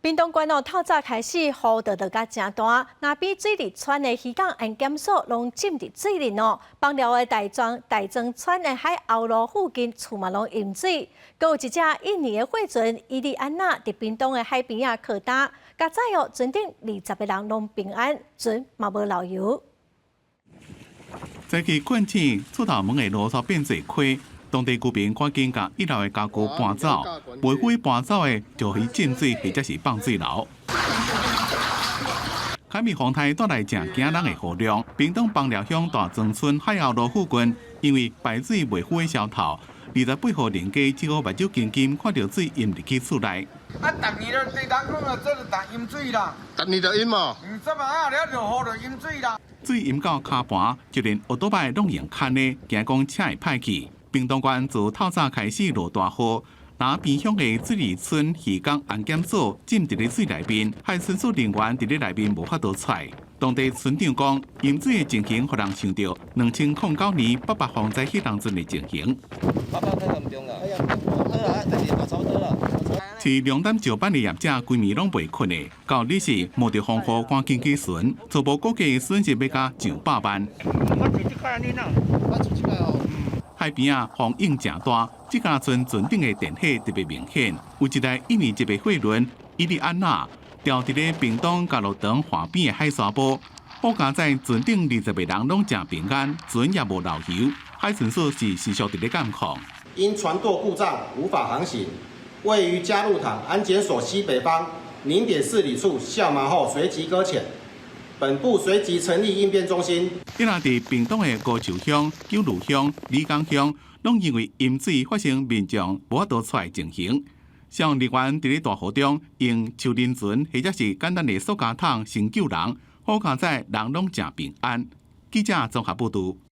屏东县透早开始雨落甲真大，那边水利村的渔港安检所拢浸伫水里哦。放料的大庄村的海后路附近厝嘛拢淹水，阁有一只印尼的货船伊利安娜伫屏东的海边靠单，甲载哦船顶20个人拢平安，船嘛无漏油。早起困天，出头门的路煞变做溪。 当地居民赶紧将一楼的家具搬走，袂会搬走的就去浸水或者是放水楼。凯米风台带来正惊人的雨量，屏东枋寮乡大庄村海后路附近，因为排水袂赴的消透，28户人家只好目睭金金看到水淹入去厝内。啊，逐年都地当讲啊，这就当淹水啦。逐年就淹嘛。怎么啊？了落雨就淹水啦。水淹到骹盘，就连奥多拜拢用牵的，惊讲车会歹去。 屏东县自透早开始落大雨，那偏乡的水利村渔港安检所浸伫咧水内面，害申诉人员伫咧内面无法度出来。当地村长讲，淹水的情形，互人想到2009年北北洪灾迄当阵的情形。是两点上班的业者，规暝拢袂困的。到日时冒着风雨赶紧起船，初步估计损失要甲上百万。海边风影正大，这架船顶的电火特别明显。有一台印尼籍的货轮伊利安娜，吊伫咧屏东甲路塘岸边的海沙坡。好佳在船顶20个人拢正平安，船也无漏油。海巡署是时速伫咧监控。因船舵故障无法航行，位于嘉路塘安检所西北方0.4里处下锚后随即搁浅。 本部随即成立应变中心。你若伫屏东的高树乡、九如乡、李港乡，拢因为淹水发生民众无法度出来情形。消防人员伫咧大雨中用手轮船或者是简单的塑胶桶先救人，好佳在人拢正平安。记者综合报道。